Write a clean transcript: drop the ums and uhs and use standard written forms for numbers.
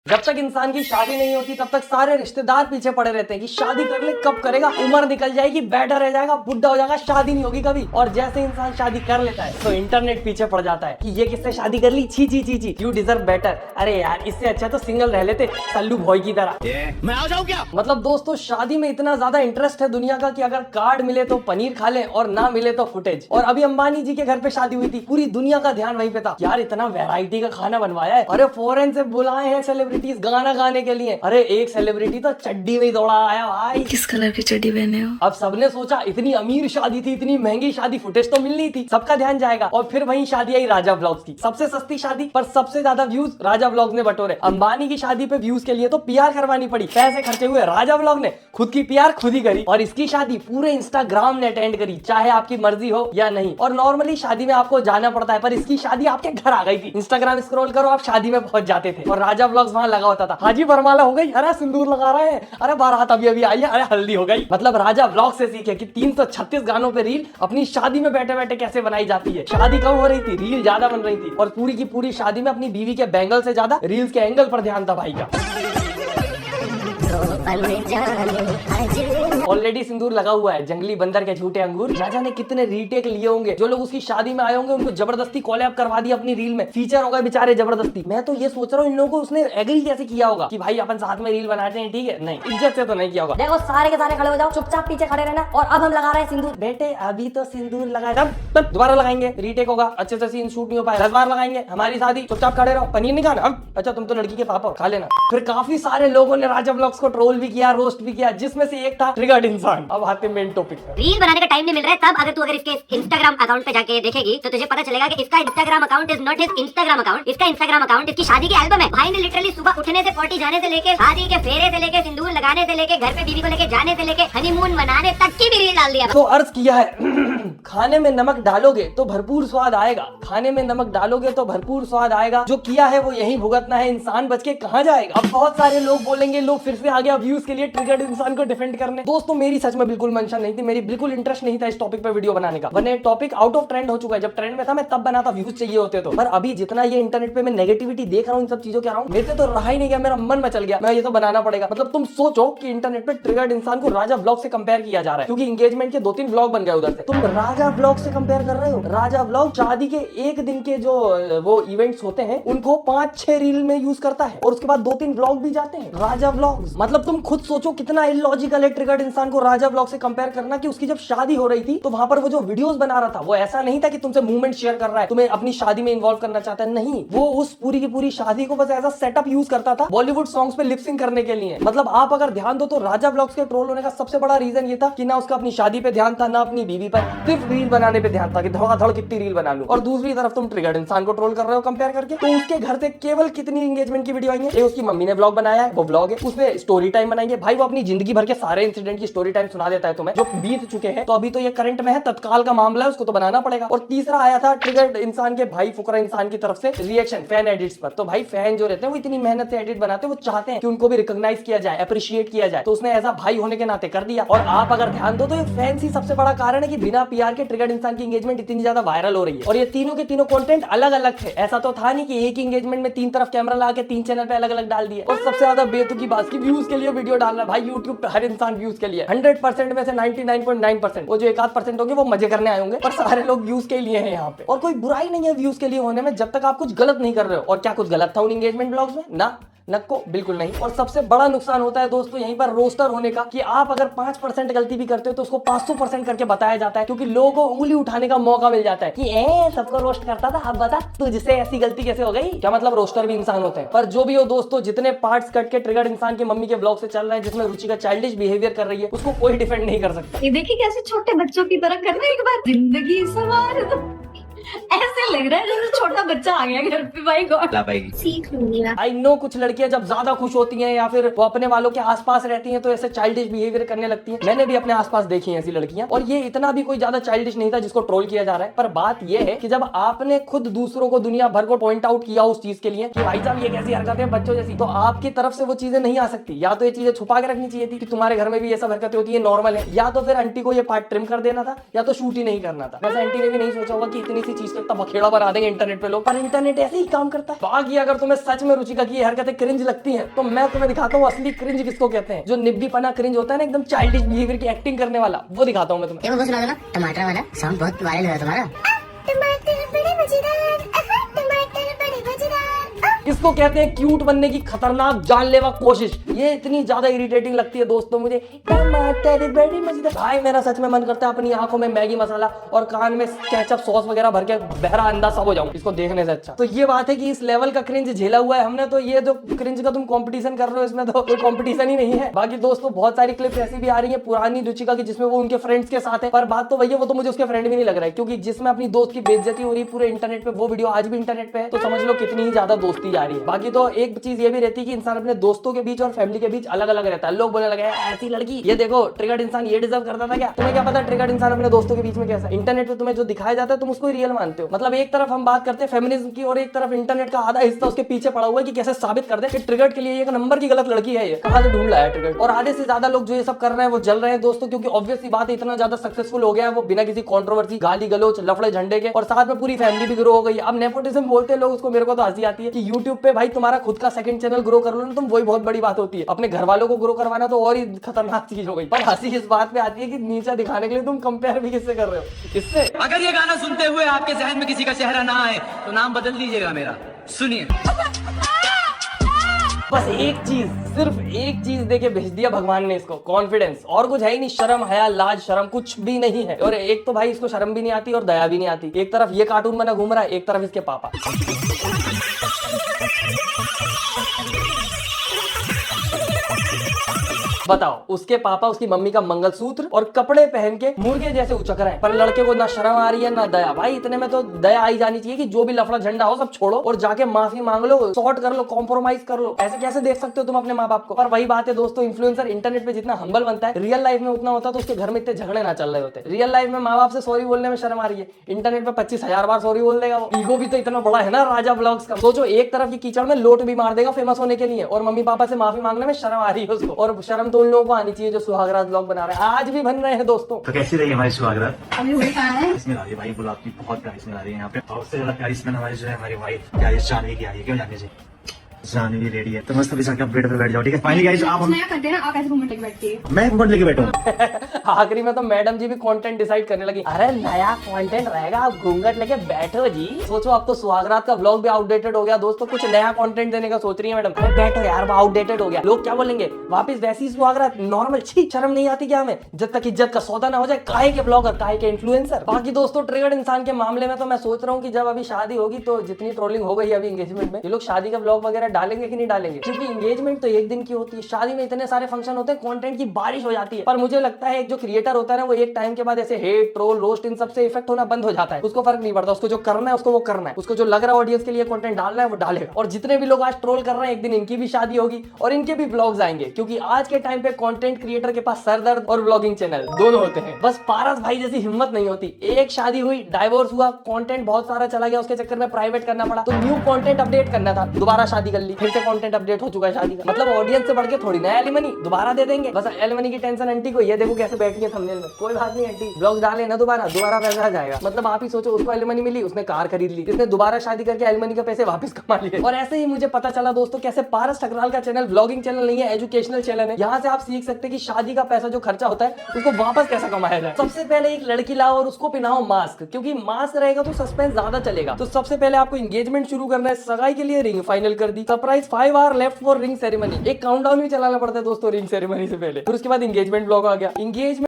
जब तक इंसान की शादी नहीं होती तब तक सारे रिश्तेदार पीछे पड़े रहते हैं कि शादी कर ले, कब करेगा, उम्र निकल जाएगी, बैठा रह जाएगा, बुढ़ा हो जाएगा, शादी नहीं होगी कभी। और जैसे इंसान शादी कर लेता है तो इंटरनेट पीछे पड़ जाता है कि ये किससे शादी कर ली, छी छी छी छी, यू डिजर्व बेटर। अरे यार, इससे अच्छा तो सिंगल रह लेते सल्लू भॉय की तरह। मैं आ जाऊं क्या? मतलब दोस्तों, शादी में इतना ज्यादा इंटरेस्ट है दुनिया का कि अगर कार्ड मिले तो पनीर खा ले और ना मिले तो फुटेज। और अभी अंबानी जी के घर पे शादी हुई थी, पूरी दुनिया का ध्यान वहीं पे था। यार इतना वैरायटी का खाना बनवाया है, अरे फॉरेन से बुलाए हैं सेलिब्रिटीज गाना गाने के लिए। अरे एक सेलिब्रिटी तो चड्डी में ही दौड़ा आया भाई। किस कलर की चड्डी पहने हो? अब सबने सोचा इतनी अमीर शादी थी, इतनी महंगी शादी, फुटेज तो मिलनी थी, सबका ध्यान जाएगा। और फिर वही शादी आई राजा व्लॉग्स की, सबसे सस्ती शादी पर सबसे ज्यादा व्यूज राजा व्लॉग्स ने बटोरे। अंबानी की शादी पे व्यूज के लिए तो पीआर करवानी पड़ी, पैसे खर्चे हुए, राजा व्लॉग ने खुद की पीआर खुद ही करी। और इसकी शादी पूरे इंस्टाग्राम ने अटेंड करी, चाहे आपकी मर्जी हो या नहीं। और नॉर्मली शादी में आपको जाना पड़ता है, पर इसकी शादी आपके घर आ गई थी। इंस्टाग्राम स्क्रॉल करो, आप शादी में पहुंच जाते थे और राजा व्लॉग्स वहां लगा होता था। हाजी बरमाला हो गई, अरे सिंदूर लगा रहे हैं, अरे बारात अभी अभी आई है, अरे हल्दी हो गई। मतलब राजा व्लॉग से सीखे कि 336 गानों पे रील अपनी शादी में बैठे बैठे कैसे बनाई जाती है। शादी कम हो रही थी, रील ज्यादा बन रही थी। और पूरी की पूरी शादी में अपनी बीवी के बैंगल से ज्यादा रील्स के एंगल पर ध्यान था भाई का। ऑलरेडी सिंदूर लगा हुआ है, जंगली बंदर के झूठे अंगूर। ना जाने कितने रीटेक लिए होंगे। जो लोग उसकी शादी में आए होंगे उनको जबरदस्ती कॉलैब करवा दी अपनी रील में, फीचर होगा बेचारे जबरदस्ती। मैं तो ये सोच रहा हूँ इन लोगों को उसने एग्री कैसे किया होगा कि भाई अपन साथ में रील बनाते हैं, ठीक है? नहीं, इज्जत से तो नहीं किया होगा। देखो सारे के सारे खड़े हो जाओ, चुपचाप पीछे खड़े रहना। और अब हम लगा रहे हैं सिंदूर। बेटे अभी तो सिंदूर लगाए, तब दोबारा लगाएंगे, रीटेक होगा, अच्छे से सीन शूट नहीं हो पाए, 10 बार लगाएंगे। हमारी शादी, चुपचाप खड़े रहो, पनीर नहीं खाना। अच्छा तुम तो लड़की के पापा, खा लेना। फिर काफी सारे लोगों ने राजा व्लॉग्स को ट्रोल भी किया, रोस्ट भी किया, जिसमें से एक था ट्रिगर्ड इंसान। अब आते मेन टॉपिक पे। रील बनाने का टाइम नहीं मिल रहा है, तब अगर इसके इंस्टाग्राम अकाउंट पे जाके देखेगी तो तुझे पता चलेगा कि इसका Instagram account is not his Instagram account. इसका इंस्टाग्राम अकाउंट इसकी शादी की एल्बम है। भाई ने लिटरली सुबह उठने से, पॉटी जाने से लेके, शादी के फेरे से लेके, सिंदूर लगाने से लेके, घर पे बीवी को लेके जाने से लेके, हनीमून मनाने तक की भी रील डाल दिया। तो अर्ज किया है खाने में नमक डालोगे तो भरपूर स्वाद आएगा, खाने में नमक डालोगे तो भरपूर स्वाद आएगा। जो किया है वो यही भुगतना है, इंसान बच के कहाँ जाएगा? अब बहुत सारे लोग बोलेंगे, लोग फिर से आ गया व्यूज के लिए ट्रिगर्ड इंसान को डिफेंड करने। दोस्तों मेरी सच में बिल्कुल मंशा नहीं थी, मेरी बिल्कुल इंटरेस्ट नहीं था इस टॉपिक पे वीडियो बनाने का। वरना टॉपिक आउट ऑफ ट्रेंड हो चुका है। जब ट्रेंड में था मैं तब बनाता, व्यूज चाहिए होते तो। पर अभी जितना ये इंटरनेट पे मैं नेगेटिविटी देख रहा हूँ इन सब चीजों के अराउंड, मेरे से तो रहा ही नहीं गया, मेरा मन मचल गया, मैं ये तो बनाना पड़ेगा। मतलब तुम सोचो कि इंटरनेट पे ट्रिगर्ड इंसान को राजा व्लॉग से कंपेयर किया जा रहा है, क्योंकि एंगेजमेंट के 2-3 व्लॉग बन गए उधर से। तुम राजा व्लॉग से कंपेयर कर रहे हो? राजा व्लॉग शादी के एक दिन के जो वो इवेंट्स होते हैं उनको 5-6 रील में यूज करता है और उसके बाद 2-3 व्लॉग भी जाते हैं राजा व्लॉग्स। मतलब तुम खुद सोचो कितना इलॉजिकल है ट्रिगर्ड इंसान को राजा व्लॉग से कंपेयर करना। कि उसकी जब शादी हो रही थी तो वहां पर वो जो वीडियोस बना रहा था वो ऐसा नहीं था कि तुमसे मूवमेंट शेयर कर रहा है, तुम्हें अपनी शादी में इन्वॉल्व करना चाहता है, नहीं। वो उस पूरी की पूरी शादी को बस ऐसा सेटअप यूज करता था बॉलीवुड सॉन्ग्स पे लिपसिंग करने के लिए। मतलब आप अगर ध्यान दो तो राजा व्लॉग्स के ट्रोल होने का सबसे बड़ा रीजन ये था कि ना उसका अपनी शादी पे ध्यान था, ना अपनी बीवी पर, सिर्फ रील बनाने पे ध्यान था कि धड़ाधड़ कितनी रील बना लूं। और दूसरी तरफ तुम ट्रिगर्ड इंसान को ट्रोल कर रहे हो कंपेयर करके। तो उसके घर से केवल कितनी एंगेजमेंट की वीडियो आई है? उसकी मम्मी ने व्लॉग बनाया है, वो व्लॉग है, उसमें स्टोरी टाइम बनाएंगे। भाई वो अपनी जिंदगी भर के सारे इंसिडेंट की स्टोरी टाइम सुना देता है तुम्हें, जो बीत चुके हैं। तो अभी तो ये करंट में है, तत्काल का मामला है, उसको तो बनाना पड़ेगा। और तीसरा आया था ट्रिगर्ड इंसान के भाई फुकरा इंसान की तरफ से रिएक्शन फैन एडिट्स पर। तो भाई फैन जो रहते हैं वो इतनी मेहनत से एडिट बनाते हैं, वो चाहते हैं कि उनको भी रिकॉग्नाइज किया जाए, अप्रिशिएट किया जाए। तो उसने ऐसा भाई होने के नाते कर दिया। और आप अगर ध्यान दो तो ये फैंस ही सबसे बड़ा कारण है कि बिना पीआर के ट्रिगर्ड इंसान की एंगेजमेंट इतनी ज्यादा वायरल हो रही है। और ये तीनों के तीनों कंटेंट अलग अलग थे, ऐसा तो था नहीं कि एक एंगेजमेंट में 3 तरफ कैमरा लगा के 3 चैनल पे अलग अलग डाल दिए। और सबसे ज्यादा बेतुकी बात की व्यूज के लिए वीडियो डालना। भाई यूट्यूब पे हर इंसान व्यूज के लिए 100% में से 99.9%, वो जो 1-8% होंगे वो मजे करने आए होंगे, पर सारे लोग व्यूज के लिए हैं यहाँ पे। और कोई बुराई नहीं है व्यूज के लिए होने में, जब तक आप कुछ गलत नहीं कर रहे हो। और क्या कुछ गलत था उन एंगेजमेंट ब्लॉग्स में? ना, नक्को बिल्कुल नहीं। और सबसे बड़ा नुकसान होता है दोस्तों यहीं पर रोस्टर होने का, कि आप अगर 5% गलती भी करते हो तो उसको 500% करके बताया जाता है, क्योंकि लोगों को उंगली उठाने का मौका मिल जाता है कि सबको रोस्ट करता था, अब बता तुझसे ऐसी गलती कैसे हो गई। क्या मतलब रोस्टर भी इंसान होते हैं। पर जो भी हो दोस्तों, जितने पार्ट्स कट के ट्रिगर्ड इंसान की मम्मी के ब्लॉग से चल रहे हैं, जिसमें रुचि का चाइल्डिश बिहेवियर कर रही है, उसको कोई डिफेंड नहीं कर सकता। ये देखिए कैसे छोटे बच्चों की तरह कर रहे हैं, एक बार जिंदगी सवार दो। ऐसे लग रहा है जैसे छोटा बच्चा आ गया घर पे। भाई गॉड, सीख लूंगी मैं। आई नो कुछ लड़कियां जब ज्यादा खुश होती हैं या फिर वो अपने वालों के आसपास रहती हैं तो ऐसे चाइल्डिश बिहेवियर करने लगती हैं। मैंने भी अपने आसपास देखी हैं ऐसी लड़कियां, और ये इतना भी कोई ज्यादा चाइल्डिश नहीं था जिसको ट्रोल किया जा रहा है। पर बात ये है कि जब आपने खुद दूसरों को दुनिया भर को पॉइंट आउट किया उस चीज के लिए कि भाई साहब ये कैसी हरकतें हैं बच्चों जैसी, तो आपकी तरफ से वो चीजें नहीं आ सकती। या तो ये चीजें छुपा के रखनी चाहिए थी कि तुम्हारे घर में भी ये सब हरकतें होती है, नॉर्मल है, या तो फिर आंटी को ये पार्ट ट्रिम कर देना था, या तो शूट ही नहीं करना था। वैसे आंटी ने भी नहीं सोचा होगा कि इतनी सी चीज का इतना बखेड़ा बना देंगे इंटरनेट पे लोग, पर इंटरनेट ऐसे ही काम करता है। बाकी अगर तुम्हें सच में रुचिका की ये हरकतें क्रिंज लगती हैं तो मैं तुम्हें दिखाता हूँ असली क्रिंज किसको कहते हैं। जो निब्बीपना क्रिंज होता है ना, एकदम चाइल्डिश बिहेवियर की एक्टिंग करने वाला, वो दिखाता हूँ मैं तुम्हें। वो सुना दो ना, टमाटर वाला सॉन्ग बहुत वायरल हुआ तुम्हारा। टमाटर बड़े मजेदार, टमाटर बड़े मजेदार। इसको कहते हैं क्यूट बनने की खतरनाक जानलेवा कोशिश। ये इतनी ज्यादा इरिटेटिंग लगती है दोस्तों मुझे, टमाटर बड़ी मजेदार। भाई मेरा सच में मन करता है अपनी आंखों में मैगी मसाला और कान में केचप सॉस वगैरह भर के बहरा अंडा सब हो जाऊं इसको देखने से अच्छा। तो ये बात है कि इस लेवल का क्रिंज झेला हुआ है हमने, तो ये जो क्रिंज का तुम कंपटीशन कर रहे हो इसमें तो कोई कंपटीशन ही नहीं है। बाकी दोस्तों बहुत सारी क्लिप ऐसी भी आ रही है पुरानी रुचिका की जिसमें वो उनके फ्रेंड्स के साथ है, पर बात तो वही है, वो तो मुझे उसके फ्रेंड भी नहीं लग रहा है, क्योंकि जिसमें अपनी दोस्त की बेइज्जती हो रही है पूरे इंटरनेट पे, वो वीडियो आज भी इंटरनेट पे है, तो समझ लो कितनी ही ज्यादा दोस्ती जा रही है। बाकी तो एक चीज ये भी रहती है कि इंसान अपने दोस्तों के बीच और फैमिली के बीच अलग अलग रहता है। लोग बोलने लगे ऐसी लड़की, ये देखो ट्रिगर्ड इंसान ये डिजर्व करता था क्या? तुम्हें क्या पता ट्रिगर्ड इंसान अपने दोस्तों के बीच में कैसा? इंटरनेट पे तुम्हें जो दिखाया जाता है तुम उसको रियल मानते हो। मतलब एक तरफ हम बात करते हैं फेमिनिज्म की और एक तरफ इंटरनेट का आधा हिस्सा उसके पीछे पड़ा हुआ है कि कैसे साबित कर दे कि ट्रिगर्ड के लिए एक नंबर की गलत लड़की है, ये कहां से ढूंढ लाया ट्रिगर्ड। और आधे से ज्यादा लोग जो ये सब कर रहे हैं वो जल रहे हैं दोस्तों, क्योंकि ऑब्वियस सी बात है इतना ज्यादा सक्सेसफुल हो गया है वो बिना किसी कंट्रोवर्सी, गाली गलोच, लफड़े झंडे के, और साथ में पूरी फैमिली भी ग्रो हो गई। अब नेपोटिज्म बोलते हैं लोग उसको, मेरे को तो हंसी आती है कि यूट्यूब पे भाई तुम्हारा खुद का सेकंड चैनल ग्रो कर लो ना तुम, वही बहुत बड़ी बात होती है। अपने घर वालों को ग्रो करवाना तो और ही खतरनाक चीज हो गई। पर हंसी इस बात पे आती है कि नीचा दिखाने के लिए तुम कंपेयर भी किससे कर रहे हो? किससे? अगर ये गाना सुनते हुए आपके जहन में किसी का चेहरा ना आए तो नाम बदल दीजिएगा मेरा। सुनिए, बस एक चीज, सिर्फ एक चीज देके भेज दिया भगवान ने इसको, कॉन्फिडेंस। और कुछ है ही नहीं, शर्म हया लाज शर्म कुछ भी नहीं है। और एक तो भाई इसको शर्म भी नहीं आती और दया भी नहीं आती। एक तरफ ये कार्टून बना घूम रहा है, एक तरफ इसके पापा। बताओ, उसके पापा उसकी मम्मी का मंगलसूत्र और कपड़े पहन के मुर्गे जैसे उचक रहे हैं, पर लड़के को ना शर्म आ रही है ना दया। भाई इतने में तो दया आई जानी चाहिए कि जो भी लफड़ा झंडा हो सब छोड़ो और जाके माफी मांग लो, सॉर्ट कर लो, कॉम्प्रोमाइज कर लो। ऐसे कैसे देख सकते हो तुम अपने माँ बाप को? पर वही बात है दोस्तों, इन्फ्लुएंसर इंटरनेट पे जितना हम्बल बनता है रियल लाइफ में उतना होता तो उसके घर में इतने झगड़े ना चल रहे होते। रियल लाइफ में माँ बाप से सॉरी बोलने में शर्म आ रही है, इंटरनेट पे 25,000 बार सॉरी बोल देगा वो। ईगो भी तो इतना बड़ा है ना राजा ब्लॉग्स का। सोचो एक तरफ की कीचड़ में लोट भी मार देगा फेमस होने के लिए, और मम्मी पापा से माफी मांगने में शर्म आ रही है उसको। और शर्म तो उन लोगों को आनी चाहिए जो सुहागरात ब्लॉग बना रहे हैं, आज भी बन रहे हैं दोस्तों। तो कैसी रही हमारी सुहागरात? अभी वही कहा है इसमें आ रही है भाई, गुलाब की बहुत प्यारी स्मेल आ रही है यहाँ पे। और उससे ज्यादा प्यारी स्मेल हमारी जो है हमारी वाइफ प्यारी जानवी की आ रही है। क्यों जानवी जी? जानवी रेडी है तो मस्त अभी जाके बेड पे बैठ जाओ, ठीक है? फाइनली गाइस आप नया करते हैं ना, आप ऐसे घूमने लेके बैठती है। मैं घूमने लेके बैठूं। आखिरी में तो मैडम जी भी कंटेंट डिसाइड करने लगी, अरे नया कंटेंट रहेगा, आप घूंघट लेके बैठो जी। सोचो अब तो सुहागरात का व्लॉग भी आउटडेटेड हो गया दोस्तों, कुछ नया कंटेंट देने का सोच रही है मैडम। अरे बैठो यार, वो आउटडेटेड हो गया, लोग क्या बोलेंगे? वापस वैसी सुहागरात नॉर्मल। छी शर्म नहीं आती क्या हमें? जब तक इज्जत का सौदा ना हो जाए, काहे के ब्लॉगर, काहे के इन्फ्लुएंसर। बाकी दोस्तों ट्रिगर्ड इंसान के मामले में तो मैं सोच रहा हूँ कि जब अभी शादी होगी तो जितनी ट्रोलिंग हो गई अभी एंगेजमेंट में, ये लोग शादी का ब्लॉग वगैरह डालेंगे कि नहीं डालेंगे? क्योंकि एंगेजमेंट तो एक दिन की होती है, शादी में इतने सारे फंक्शन होते हैं, कंटेंट की बारिश हो जाती है। पर मुझे लगता है एक जो क्रिएटर होता है ना, वो एक टाइम के बाद ऐसे हेट ट्रोल रोस्ट इन सब से इफेक्ट होना बंद हो जाता है। उसको फर्क नहीं पड़ता, उसको जो करना है उसको वो करना है, उसको जो लग रहा है ऑडियंस के लिए कंटेंट डालना है वो डालेगा। और जितने भी लोग आज ट्रोल कर रहे हैं, एक दिन इनकी भी शादी होगी और इनके भी ब्लॉग्स आएंगे, क्योंकि आज के टाइम पे कंटेंट क्रिएटर के पास सरदर्द और ब्लॉगिंग चैनल दोनों होते हैं। बस पारस भाई जैसी हिम्मत नहीं होती। एक शादी हुई, डाइवोर्स हुआ, कंटेंट बहुत सारा चला गया, उसके चक्कर में प्राइवेट करना पड़ा, तो न्यू कंटेंट अपडेट करना था, दोबारा शादी कर ली, फिर से कंटेंट अपडेट हो चुका है शादी का। मतलब ऑडियंस से बढ़ के थोड़ी ना एलिमनी दोबारा दे देंगे। बस एलिमनी की टेंशन आंटी को, ये देखो कैसे बैठी है थंबनेल में। कोई बात नहीं आंटी, ब्लॉग डाले ना दोबारा पैसा आ जाएगा। मतलब आप ही सोचो, उसको एलिमनी मिली, उसने कार खरीद ली, इसने दोबारा शादी करके एलिमनी का पैसे वापस कमा लिए। और ऐसे ही मुझे पता चला दोस्तों कैसे पारस ठकराल का चैनल ब्लॉगिंग चैनल नहीं है, एजुकेशनल चैनल है। यहाँ से आप सीख सकते हैं कि शादी का पैसा जो खर्चा होता है उसको वापस कैसे कमाया जाए। सबसे पहले एक लड़की लाओ और उसको पहनाओ मास्क, क्योंकि मास्क रहेगा तो सस्पेंस ज्यादा चलेगा। तो सबसे पहले आपको एंगेजमेंट शुरू करना है, सगाई के लिए रिंग फाइनल कर दी, surprise 5 hour left for ring ceremony. एक काउंटडाउन भी चलाना पड़ता है दोस्तों रिंग सेरेमनी से पहले, फिर उसके बाद एंगेजमेंट ब्लॉग आ गया। एंगेजमेंट